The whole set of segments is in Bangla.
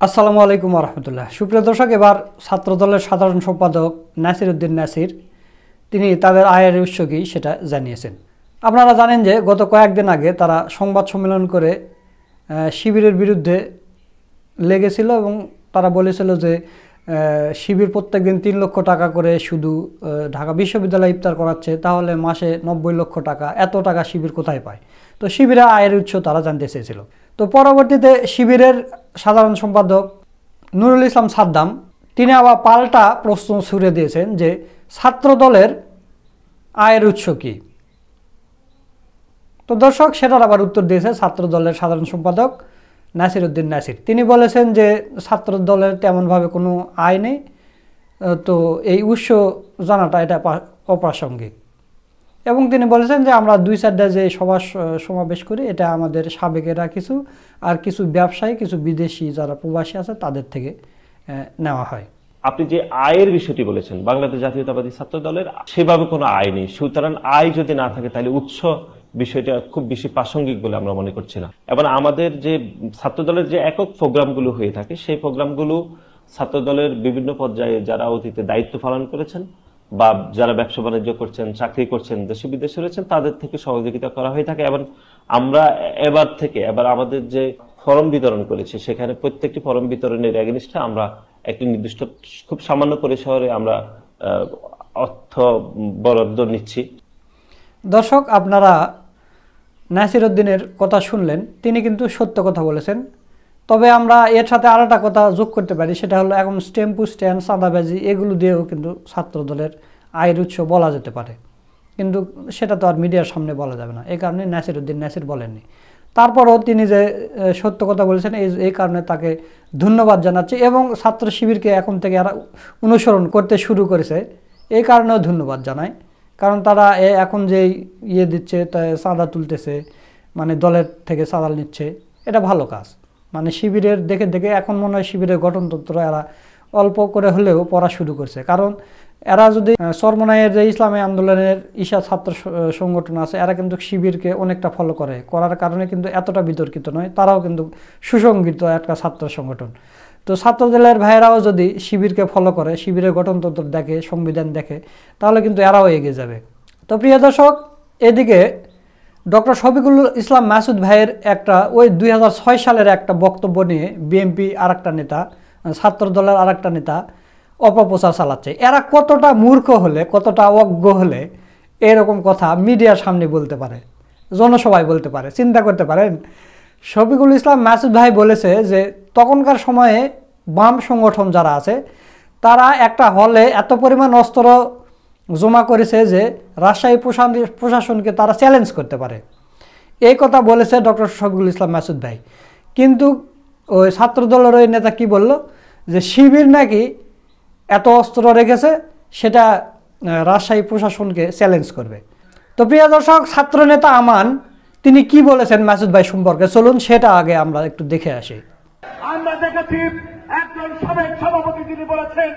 আসসালামু আলাইকুম রহমতুল্লাহ। সুপ্রিয় দর্শক, এবার ছাত্রদলের সাধারণ সম্পাদক নাসির উদ্দিন নাসির তিনি তাদের আয়ের উৎস কী সেটা জানিয়েছেন। আপনারা জানেন যে গত কয়েকদিন আগে তারা সংবাদ সম্মেলন করে শিবিরের বিরুদ্ধে লেগেছিল এবং তারা বলেছিল যে শিবির প্রত্যেক দিন 3 লক্ষ টাকা করে শুধু ঢাকা বিশ্ববিদ্যালয়ে ইফতার করাচ্ছে, তাহলে মাসে 90 লক্ষ টাকা, এত টাকা শিবির কোথায় পায়? তো শিবিরের আয়ের উৎস তারা জানতে চেয়েছিল। তো পরবর্তীতে শিবিরের সাধারণ সম্পাদক নুরুল ইসলাম সাদ্দাম তিনি আবার পাল্টা প্রশ্ন ছুড়ে দিয়েছেন যে ছাত্রদলের আয়ের উৎস কী। তো দর্শক সেটার আবার উত্তর দিয়েছে ছাত্রদলের সাধারণ সম্পাদক নাসির উদ্দিন নাসির। তিনি বলেছেন যে ছাত্রদলের তেমনভাবে কোনো আয় নেই, তো এই উৎস জানাটা এটা অপ্রাসঙ্গিক। এবং তিনি বলেছেন যে আমরা 2-4টা যে সমাবেশ করি এটা আমাদের সাবেকেরা কিছু, আর কিছু ব্যবসায়ী, কিছু বিদেশি যারা প্রবাসী আছে তাদের থেকে নেওয়া হয়। আপনি যে আয়ের বিষয়টি বলেছেন, বাংলাদেশ জাতীয়তাবাদী ছাত্র দলের সেভাবে কোনো আয় নেই, সুতরাং আয় যদি না থাকে তাহলে উৎস বিষয়টা খুব বেশি প্রাসঙ্গিক বলে আমরা মনে করছি না। এবং আমাদের যে ছাত্র দলের যে একক প্রোগ্রামগুলো হয়ে থাকে সেই প্রোগ্রামগুলো ছাত্র দলের বিভিন্ন পর্যায়ে যারা অতীতে দায়িত্ব পালন করেছেন বা যারা ব্যবসা বাণিজ্য করছেন, চাকরি করছেন, দেশে বিদেশে রয়েছেন, তাদের থেকে সহযোগিতা করা হয়ে থাকে। এবং আমরা এবার আমাদের যে ফরম বিতরণ করেছি সেখানে প্রত্যেকটি ফরম বিতরণের এগেনিস্টে আমরা একটি নির্দিষ্ট খুব সামান্য পরিসরে আমরা অর্থ বরাদ্দ নিচ্ছি। দর্শক, আপনারা নাসির উদ্দিনের কথা শুনলেন, তিনি কিন্তু সত্য কথা বলেছেন। তবে আমরা এর সাথে আর একটা কথা যোগ করতে পারি, সেটা হলো এখন টেম্পু স্ট্যান্ড, চাঁদাবাজি এগুলো দিয়েও কিন্তু ছাত্রদলের আয়ের উৎস বলা যেতে পারে, কিন্তু সেটা তো আর মিডিয়ার সামনে বলা যাবে না, এই কারণে নাসির উদ্দিন নাসির বলেননি। তারপরও তিনি যে সত্য কথা বলেছেন এই কারণে তাকে ধন্যবাদ জানাচ্ছি, এবং ছাত্র শিবিরকে এখন থেকে এরা অনুসরণ করতে শুরু করেছে এই কারণেও ধন্যবাদ জানাই। কারণ তারা এখন যে দিচ্ছে, চাঁদা তুলতেছে, মানে দলের থেকে চাঁদা নিচ্ছে, এটা ভালো কাজ। মানে শিবিরের দেখে দেখে এখন মনে হয় শিবিরের গঠনতন্ত্র এরা অল্প করে হলেও পড়া শুরু করছে। কারণ এরা যদি চরমনাইয়ের যে ইসলামী আন্দোলনের ঈশা ছাত্র সংগঠন আছে, এরা কিন্তু শিবিরকে অনেকটা ফলো করার কারণে কিন্তু এতটা বিতর্কিত নয়, তারাও কিন্তু সুসংগঠিত একটা ছাত্র সংগঠন। তো ছাত্রদলের ভাইয়েরাও যদি শিবিরকে ফলো করে, শিবিরের গঠনতন্ত্র দেখে, সংবিধান দেখে, তাহলে কিন্তু এরাও এগিয়ে যাবে। তো প্রিয় দর্শক, এদিকে ডক্টর শফিকুল ইসলাম মাসুদ ভাইয়ের একটা ওই 2006 সালের একটা বক্তব্য নিয়ে বিএনপি আর একটা নেতা, ছাত্রদলের আর একটা নেতা অপপ্রচার চালাচ্ছে। এরা কতটা মূর্খ হলে, কতটা অজ্ঞ হলে এরকম কথা মিডিয়ার সামনে বলতে পারে, জনসভায় বলতে পারে, চিন্তা করতে পারেন। শফিকুল ইসলাম মাসুদ ভাই বলেছে যে তখনকার সময়ে বাম সংগঠন যারা আছে তারা একটা হলে এত পরিমাণ অস্ত্র জমা করেছে যে রাজশাহী প্রশাসনকে তারা চ্যালেঞ্জ করতে পারে, এই কথা বলেছে ডক্টর শফিকুল ইসলাম মাসুদ ভাই। কিন্তু ওই ছাত্রদলের ওই নেতা কি বলল যে শিবির নাকি এত অস্ত্র রেখেছে, সেটা রাজশাহী প্রশাসনকে চ্যালেঞ্জ করবে। তো প্রিয় দর্শক, ছাত্রনেতা আমান তিনি কি বলেছেন মাসুদ ভাই সম্পর্কে, চলুন সেটা আগে আমরা একটু দেখে আসি। আমরা দেখেছি একজন সাবেক সভাপতি তিনি বলেছেন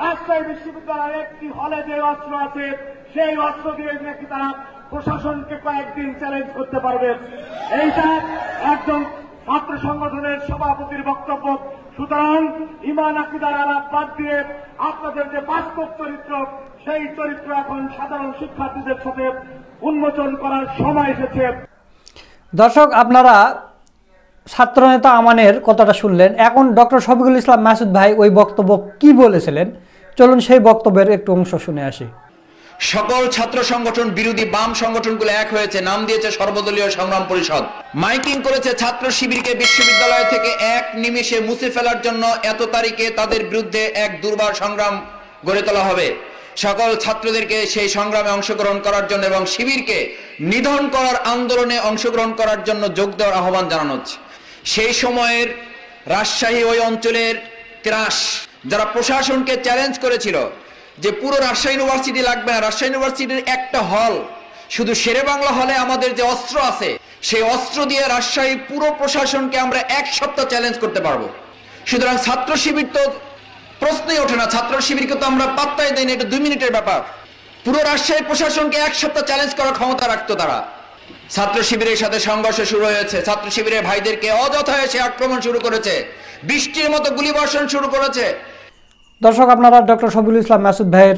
রাজশাহী বিশ্ববিদ্যালয়ের একটি হলে যে অস্ত্র আছে সেই অস্ত্র দিয়ে নাকি তারা প্রশাসনকে কয়েকদিন চ্যালেঞ্জ করতে পারবে। এইটা একজন ছাত্র সংগঠনের সভাপতির বক্তব্য। সুতরাং ইমান আকীদার আলাপ বাদ দিয়ে আপনাদের যে বাস্তব চরিত্র, সেই চরিত্র এখন সাধারণ শিক্ষার্থীদের সাথে উন্মোচন করার সময় এসেছে। দর্শক, আপনারা ছাত্রনেতা আমানের কথাটা শুনলেন। এখন ডক্টর শফিকুল ইসলাম মাসুদ ভাই ওই বক্তব্য কি বলেছিলেন, চলুন সেই বক্তব্যের একটু অংশ শুনে আসি। সকল ছাত্র সংগঠন বিরোধী বাম সংগঠনগুলো এক হয়েছে, নাম দিয়েছে সর্বদলীয় সংগ্রাম পরিষদ। মাইকিং করেছে ছাত্র শিবিরকে বিশ্ববিদ্যালয় থেকে এক নিমেষে মুছে ফেলার জন্য। এত তারিখে তাদের বিরুদ্ধে এক দুর্বার সংগ্রাম গড়ে তোলা হবে। সকল ছাত্রদেরকে সেই সংগ্রামে অংশগ্রহণ করার জন্য এবং শিবিরকে নিধন করার আন্দোলনে অংশগ্রহণ করার জন্য যোগ দেওয়ার আহ্বান জানানো হচ্ছে। সেই সময়ের রাজশাহী ওই অঞ্চলের ত্রাস যারা প্রশাসনকে চ্যালেঞ্জ করেছিল যে পুরো রাজশাহী ইউনিভার্সিটি লাগবে না, রাজশাহী ইউনিভার্সিটির একটা হল, শুধু শেরে বাংলা হলে আমাদের যে অস্ত্র আছে সেই অস্ত্র দিয়ে রাজশাহী পুরো প্রশাসনকে আমরা 1 সপ্তাহ চ্যালেঞ্জ করতে পারবো। সুতরাং ছাত্র শিবির তো প্রশ্নই ওঠে না, ছাত্র শিবিরকে তো আমরা পাত্তাই দেই না, এটা 2 মিনিটের ব্যাপার। পুরো রাজশাহী প্রশাসনকে 1 সপ্তাহ চ্যালেঞ্জ করার ক্ষমতা রাখতো তারা। ছাত্র শিবিরের সাথে সংঘর্ষ শুরু হয়েছে, ছাত্র শিবিরের ভাইদেরকে অযথায় সে আক্রমণ শুরু করেছে, বৃষ্টির মতো গুলিবর্ষণ শুরু করেছে। দর্শক, আপনারা ডক্টর শফিকুল ইসলাম মাসুদ ভাইয়ের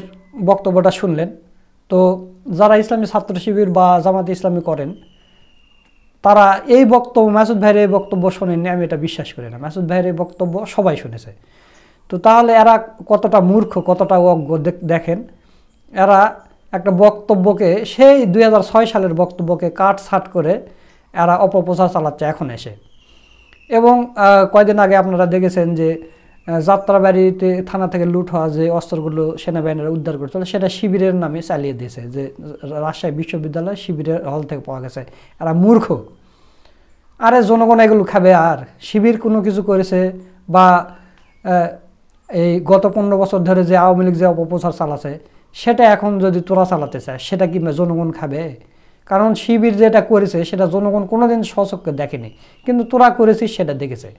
বক্তব্যটা শুনলেন। তো যারা ইসলামী ছাত্র শিবির বা জামাতে ইসলামী করেন, তারা এই বক্তব্য, মাসুদ ভাইয়ের এই বক্তব্য শোনেননি আমি এটা বিশ্বাস করি না। মাসুদ ভাইয়ের এই বক্তব্য সবাই শুনেছে। তো তাহলে এরা কতটা মূর্খ, কতটা অজ্ঞ দেখেন। এরা একটা বক্তব্যকে, সেই 2006 সালের বক্তব্যকে কাটছাট করে এরা অপপ্রচার চালাচ্ছে এখন এসে। এবং কয়দিন আগে আপনারা দেখেছেন যে যাত্রাবাড়িতে থানা থেকে লুট হওয়া যে অস্ত্রগুলো সেনাবাহিনীরা উদ্ধার করছিল, সেটা শিবিরের নামে চালিয়ে দিয়েছে, যে রাজশাহী বিশ্ববিদ্যালয় শিবিরের হল থেকে পাওয়া গেছে। এরা মূর্খ। আরে জনগণ এগুলো খাবে? আর শিবির কোনো কিছু করেছে বা এই গত 15 বছর ধরে যে আওয়ামী লীগ যে অপপ্রচার চালাচ্ছে, সেটা এখন যদি তোরা চালাতে চায়, সেটা কি জনগণ খাবে? কারণ শিবির যেটা করেছে সেটা জনগণ কোনোদিন স্বচক্ষে দেখেনি, কিন্তু তোরা করেছিস সেটা দেখেছে।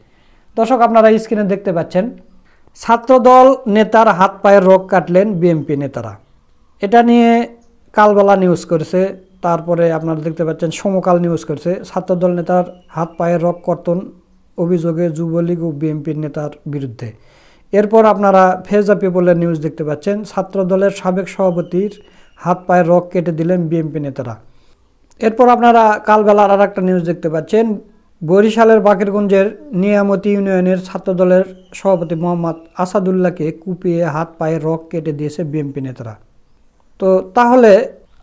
দর্শক, আপনারা স্ক্রিনে দেখতে পাচ্ছেন, ছাত্রদল নেতার হাত পায়ের রগ কাটলেন বিএনপি নেতারা। এটা নিয়ে কালবেলা নিউজ করেছে, তারপরে আপনারা দেখতে পাচ্ছেন সমকাল নিউজ করেছে। ছাত্রদল নেতার হাত পায়ের রগ কর্তন অভিযোগে যুবলীগ ও বিএনপির নেতার বিরুদ্ধে। এরপর আপনারা ফেজা পিপলের নিউজ দেখতে পাচ্ছেন, ছাত্রদলের সাবেক সভাপতির হাত পায়ের রগ কেটে দিলেন বিএনপি নেতারা। এরপর আপনারা কালবেলার আর একটা নিউজ দেখতে পাচ্ছেন, বরিশালের বাকেরগঞ্জের নিয়ামতি ইউনিয়নের ছাত্রদলের সভাপতি মোহাম্মদ আসাদুল্লাহকে কুপিয়ে হাত পায়ের রগ কেটে দিয়েছে বিএনপি নেতারা। তো তাহলে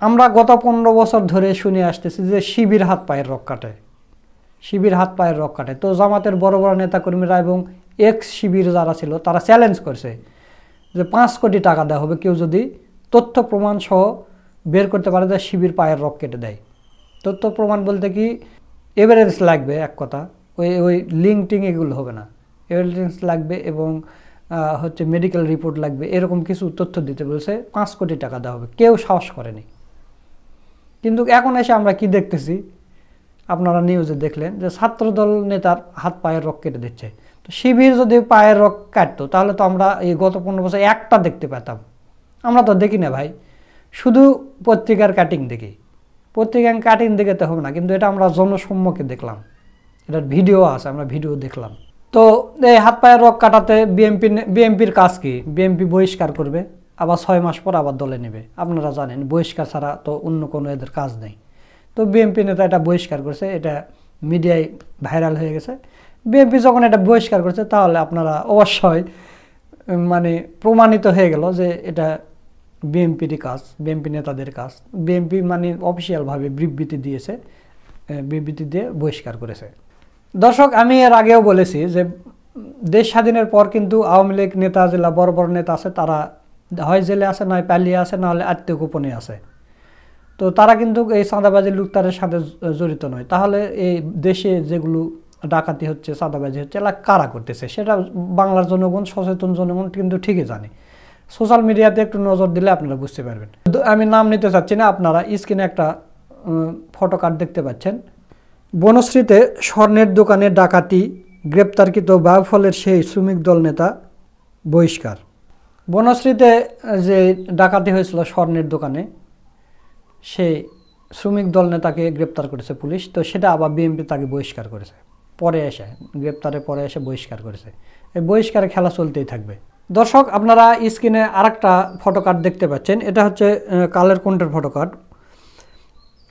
আমরা গত 15 বছর ধরে শুনে আসতেছি যে শিবির হাত পায়ের রগ কাটে, শিবির হাত পায়ের রগ কাটে। তো জামাতের বড় বড় নেতাকর্মীরা এবং এক্স শিবির যারা ছিল, তারা চ্যালেঞ্জ করছে যে 5 কোটি টাকা দেওয়া হবে কেউ যদি তথ্য প্রমাণ সহ বের করতে পারে যে শিবির পায়ের রগ কেটে দেয়। তথ্য প্রমাণ বলতে কি, এভিডেন্স লাগবে, এক কথা, ওই লিঙ্ক টিং এগুলো হবে না, এভিডেন্স লাগবে এবং হচ্ছে মেডিকেল রিপোর্ট লাগবে, এরকম কিছু তথ্য দিতে বলছে। 5 কোটি টাকা দেওয়া হবে, কেউ সাহস করেনি। কিন্তু এখন এসে আমরা কি দেখতেছি, আপনারা নিউজে দেখলেন যে ছাত্রদল নেতার হাত পায়ের রগ কেটে দিচ্ছে। তো শিবির যদি পায়ের রগ কাটতো, তাহলে তো আমরা এই গত 15 বছর একটা দেখতে পেতাম। আমরা তো দেখি না ভাই, শুধু পত্রিকার কাটিং দেখি। পত্রিকার কাটিং দেখে তো হবে না, কিন্তু এটা আমরা জনসম্মুখে দেখলাম, এটার ভিডিও আছে, আমরা ভিডিও দেখলাম। তো এই হাত পায়ের রগ কাটাতে বিএনপির কাজ কি? বিএনপি বহিষ্কার করবে, আবার 6 মাস পর আবার দলে নেবে। আপনারা জানেন বহিষ্কার ছাড়া তো অন্য কোনো এদের কাজ নেই। তো বিএনপি নেতা এটা বহিষ্কার করছে, এটা মিডিয়ায় ভাইরাল হয়ে গেছে। বিএনপি যখন এটা বহিষ্কার করছে, তাহলে আপনারা অবশ্যই প্রমাণিত হয়ে গেল যে এটা বিএনপিরই কাজ, বিএনপি নেতাদের কাজ। বিএনপি অফিসিয়ালভাবে বিবৃতি দিয়েছে, বিবৃতি দিয়ে বহিষ্কার করেছে। দর্শক, আমি এর আগেও বলেছি যে দেশ স্বাধীনের পর কিন্তু আওয়ামী লীগ নেতা, জেলা বড় বড় নেতা আছে, তারা হয় জেলে আছে, নয় পালিয়ে আছে, নাহলে আত্মীয় গোপনে আছে। তো তারা কিন্তু এই চাঁদাবাজি লুটতারের সাথে জড়িত নয়। তাহলে এই দেশে যেগুলো ডাকাতি হচ্ছে, চাঁদাবাজি হচ্ছে, এলা কারা করতেছে, সেটা বাংলার জনগণ, সচেতন জনগণ কিন্তু ঠিকই জানে। সোশ্যাল মিডিয়াতে একটু নজর দিলে আপনারা বুঝতে পারবেন। আমি নাম নিতে চাচ্ছি না, আপনারা স্ক্রিনে একটা ফটো কার্ড দেখতে পাচ্ছেন। বনশ্রীতে স্বর্ণের দোকানে ডাকাতি, গ্রেপ্তারকৃত বাউফলের সেই শ্রমিক দল নেতা বহিষ্কার। বনশ্রীতে যে ডাকাতি হয়েছিল স্বর্ণের দোকানে, সেই শ্রমিক দল নেতাকে গ্রেপ্তার করেছে পুলিশ। তো সেটা আবার বিএনপি তাকে বহিষ্কার করেছে, পরে এসে গ্রেপ্তারের পরে এসে বহিষ্কার করেছে। এই বহিষ্কারের খেলা চলতেই থাকবে। দর্শক, আপনারা স্ক্রিনে আরেকটা ফটো কার্ড দেখতে পাচ্ছেন। এটা হচ্ছে কালের কণ্ঠের ফটো কার্ড।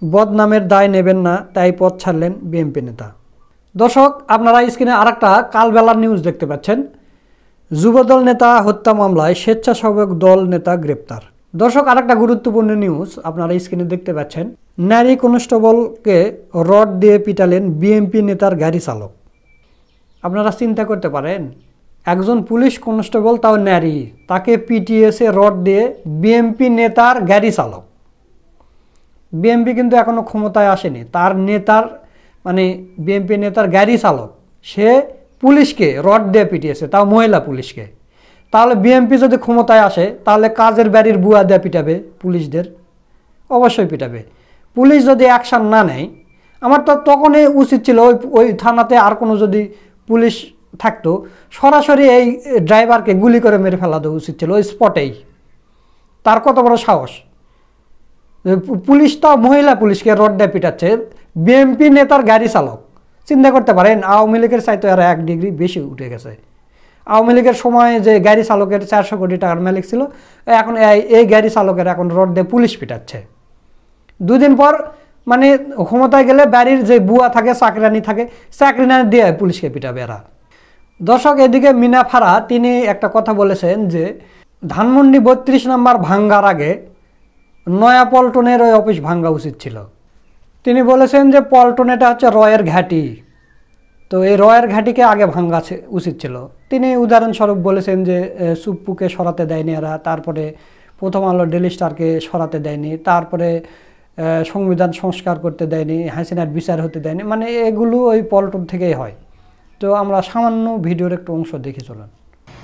বদনামের দায় নেবেন না, তাই পথ ছাড়লেন বিএনপি নেতা। দর্শক, আপনারা স্ক্রিনে আরেকটা কালবেলার নিউজ দেখতে পাচ্ছেন। যুবদল নেতা হত্যা মামলায় স্বেচ্ছাসেবক দল নেতা গ্রেপ্তার। দর্শক, আরেকটা গুরুত্বপূর্ণ নিউজ আপনারা স্ক্রিনে দেখতে পাচ্ছেন। নারী কনস্টেবলকে রড দিয়ে পিটালেন বিএনপি নেতার গাড়ি চালক। আপনারা চিন্তা করতে পারেন, একজন পুলিশ কনস্টেবল, তাও নারী, তাকে পিটিয়েছে রড দিয়ে বিএনপি নেতার গাড়ি চালক। বিএনপি কিন্তু এখনো ক্ষমতায় আসেনি, তার নেতার বিএনপি নেতার গাড়ি চালক সে পুলিশকে রড দিয়ে পিটিয়েছে, তাও মহিলা পুলিশকে। তাহলে বিএনপি যদি ক্ষমতায় আসে, তাহলে কাজের বাড়ির বুয়া দিয়ে পিটাবে পুলিশদের, অবশ্যই পিটাবে। পুলিশ যদি অ্যাকশান না নেয়, আমার তো তখনই উচিত ছিল ওই থানাতে আর কোনো যদি পুলিশ থাকতো, সরাসরি এই ড্রাইভারকে গুলি করে মেরে ফেলা দেওয়া উচিত ছিল ওই স্পটেই। তার কত বড় সাহস! পুলিশ তো মহিলা পুলিশকে রড দিয়ে পিটাচ্ছে, বিএনপি নেতার গাড়ি চালক। চিন্তা করতে পারেন, আওয়ামী লীগের চাইতে আর 1 ডিগ্রি বেশি উঠে গেছে। আওয়ামী লীগের সময় যে গাড়ি চালকের 400 কোটি টাকার মালিক ছিল, এখন এই গাড়ি চালকের এখন রড দিয়ে পুলিশ পিটাচ্ছে। 2 দিন পর মানে ক্ষমতায় গেলে বাড়ির যে বুয়া থাকে, চাকরানি থাকে, চাকরানি দিয়ে পুলিশকে পিটাবে এরা। দর্শক, এদিকে মিনা ফারা তিনি একটা কথা বলেছেন যে ধানমন্ডি 32 নম্বর ভাঙ্গার আগে নয়া পল্টনের ওই অফিস ভাঙ্গা উচিত ছিল। তিনি বলেছেন যে পল্টন এটা হচ্ছে রয়ের ঘাঁটি, তো এই রয়ের ঘাঁটিকে আগে ভাঙ্গা উচিত ছিল। তিনি উদাহরণস্বরূপ বলেছেন যে সুপ্পুকে সরাতে দেয়নি এরা, তারপরে প্রথম আলো ডেলি স্টারকে সরাতে দেয়নি, তারপরে সংবিধান সংস্কার করতে দেয়নি, হাসিনার বিচার হতে দেয়নি, মানে এগুলো ওই পল্টন থেকেই হয়। তো আমরা সামান্য ভিডিওর একটু অংশ দেখে চলুন।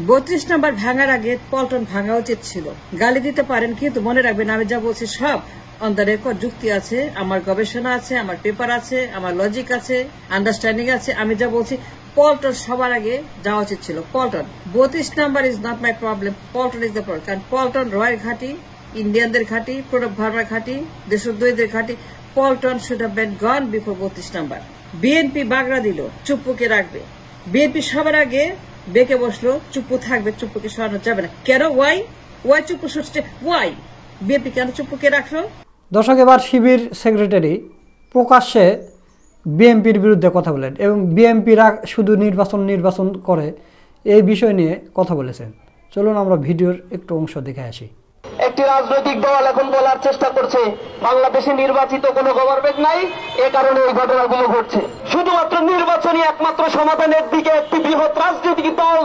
32 নম্বর ভাঙার আগে পল্টন ভাঙা উচিত ছিল। গালি দিতে পারেন, কিন্তু মনে রাখবেন আমি যা বলছি সব অন দ্য রেকর্ড, যুক্তি আছে, আমার গবেষণা আছে, আমার পেপার আছে, আমার লজিক আছে, আন্ডারস্ট্যান্ডিং আছে। আমি যা বলছি পল্টন সবার আগে যাওয়া উচিত ছিল। Paltan 32 number is not my problem, Paltan is the problem. কারণ পল্টন রয়ের ঘাঁটি, ইন্ডিয়ানদের ঘাঁটি, প্রণব ভার্মার ঘাঁটি, দেশদ্রোহীদের ঘাঁটি। Paltan should have been gone before 32 number. BNP বাগড়া দিল, চুপ্পুকে রাখবে। বিএনপি সবার আগে বেঁকে বসলো, চুপ্পু থাকবে, চুপ্পুকে সরানো যাবে না। কেন? ওয়াই চুপ্পু সুস্থ? ওয়াই বিএনপি কেন চুপ্পুকে রাখলো? দর্শক, এবার শিবির সেক্রেটারি প্রকাশ্যে বিএনপির বিরুদ্ধে কথা বলেন এবং বিএনপিরা শুধু নির্বাচন করে এই বিষয় নিয়ে কথা বলেছেন। চলুন আমরা ভিডিওর একটু অংশ দেখে আসি। একটি রাজনৈতিক দল এখন বলার চেষ্টা করছে বাংলাদেশে নির্বাচিত কোনো গভর্নমেন্ট নাই, এ কারণে এই ঘটনাগুলো ঘটছে। শুধুমাত্র নির্বাচনী একমাত্র সমাধানের দিকে একটি বৃহৎ রাজনৈতিক দল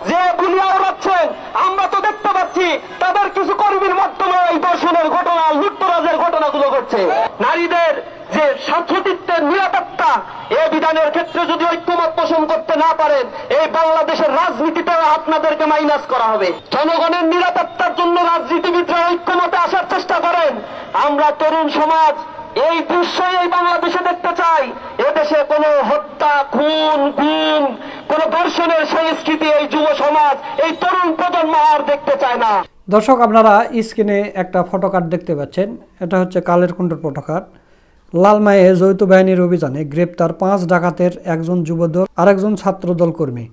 যে বুলিয়া উড়াচ্ছেন, আমরা তো দেখতে পাচ্ছি তাদের কিছু কর্মীর মাধ্যমে এই দর্শনের ঘটনা, লুটতরাজের ঘটনাগুলো ঘটছে। নারীদের যে সাংস্কৃতিত্বের নিরাপত্তা, এই বিধানের ক্ষেত্রে যদি ঐক্যমত পোষণ করতে না পারেন, এই বাংলাদেশের রাজনীতিতে আপনাদেরকে মাইনাস করা হবে। জনগণের নিরাপত্তার জন্য রাজনীতিবিদরা ঐক্যমতে আসার চেষ্টা করেন। আমরা তরুণ সমাজ এই দৃশ্যই এই বাংলাদেশে দেখতে চাই। এদেশে কোনো হত্যা, খুন, গুম, কোন দর্শনের সংস্কৃতি এই যুব সমাজ, এই তরুণ প্রজন্ম আর দেখতে চায় না। দর্শক, আপনারা স্ক্রিনে একটা ফটোকার্ড দেখতে পাচ্ছেন। এটা হচ্ছে কালেরকুণ্ডের ফটোকার্ড। লালমাইয়ে যৌথ বাহিনীর অভিযানে গ্রেপ্তার 5 ডাকাতের, একজন যুবদল আর একজন ছাত্রদল কর্মী।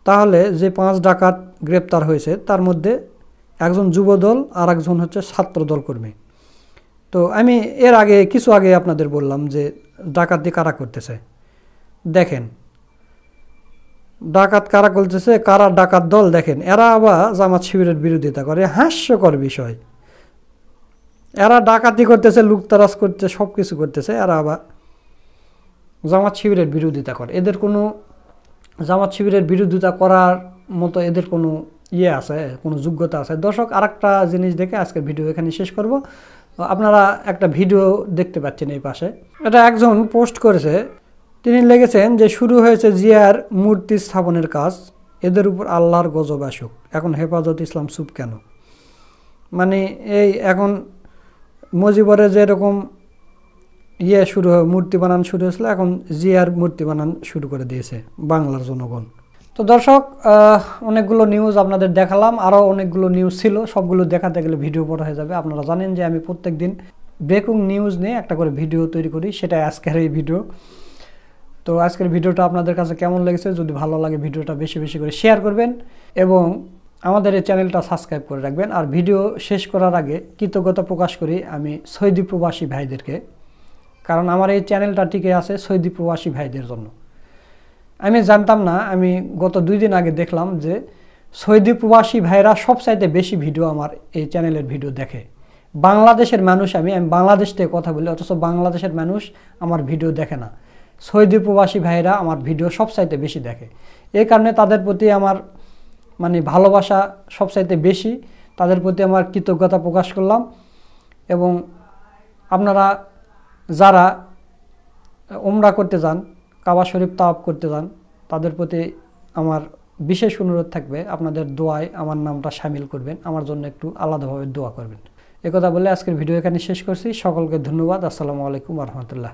তাহলে যে 5 ডাকাত গ্রেপ্তার হয়েছে তার মধ্যে একজন যুবদল আর একজন হচ্ছে ছাত্রদল কর্মী। তো আমি কিছু আগে আপনাদের বললাম যে ডাকাতি কারা করতেছে। দেখেন ডাকাত কারা করতেছে, কারা ডাকাত দল। দেখেন এরা আবার জামাত শিবিরের বিরোধিতা করে, হাস্যকর বিষয়। এরা ডাকাতি করতেছে, লুটতরাজ করতেছে, সব কিছু করতেছে, এরা আবার জামাত শিবিরের বিরোধিতা করে। এদের কোনো জামাত শিবিরের বিরোধিতা করার মতো এদের কোনো আছে, কোনো যোগ্যতা আছে? দর্শক, আরেকটা জিনিস দেখে আজকের ভিডিও এখানে শেষ করব। আপনারা একটা ভিডিও দেখতে পাচ্ছেন এই পাশে। এটা একজন পোস্ট করেছে, তিনি লিখেছেন যে শুরু হয়েছে জিয়ার মূর্তি স্থাপনের কাজ, এদের উপর আল্লাহর গজব আসুক, এখন হেফাজত ইসলাম চুপ কেন? মানে এই এখন মুজিবরের যেরকম শুরু মূর্তি বানান শুরু হয়েছিল, এখন জিয়ার মূর্তি বানান শুরু করে দিয়েছে বাংলার জনগণ। তো দর্শক, অনেকগুলো নিউজ আপনাদের দেখালাম, আরও অনেকগুলো নিউজ ছিল, সবগুলো দেখাতে গেলে ভিডিও বড় হয়ে যাবে। আপনারা জানেন যে আমি প্রত্যেক দিন ব্রেকিং নিউজ নিয়ে একটা করে ভিডিও তৈরি করি, সেটাই আজকের এই ভিডিও। তো আজকের ভিডিওটা আপনাদের কাছে কেমন লেগেছে? যদি ভালো লাগে ভিডিওটা বেশি বেশি করে শেয়ার করবেন এবং আমাদের এই চ্যানেলটা সাবস্ক্রাইব করে রাখবেন। আর ভিডিও শেষ করার আগে কৃতজ্ঞতা প্রকাশ করি আমি সৌদি প্রবাসী ভাইদেরকে, কারণ আমার এই চ্যানেলটা টিকে আছে সৌদি প্রবাসী ভাইদের জন্য। আমি জানতাম না, আমি গত 2 দিন আগে দেখলাম যে সৌদি প্রবাসী ভাইরা সবচাইতে বেশি ভিডিও আমার এই চ্যানেলের ভিডিও দেখে। বাংলাদেশের মানুষ, আমি বাংলাদেশ থেকে কথা বলি, অথচ বাংলাদেশের মানুষ আমার ভিডিও দেখে না। সৌদি প্রবাসী ভাইরা আমার ভিডিও সবচাইতে বেশি দেখে। এই কারণে তাদের প্রতি আমার মানে ভালোবাসা সবচাইতে বেশি, তাদের প্রতি আমার কৃতজ্ঞতা প্রকাশ করলাম। এবং আপনারা যারা উমরা করতে যান, কাবা শরীফ তাওয়াফ করতে যান, তাদের প্রতি আমার বিশেষ অনুরোধ থাকবে, আপনাদের দোয়ায় আমার নামটা শামিল করবেন, আমার জন্য একটু আলাদাভাবে দোয়া করবেন। একথা বলে আজকের ভিডিও এখানে শেষ করছি। সকলকে ধন্যবাদ। আসসালামু আলাইকুম ওয়া রাহমাতুল্লাহ।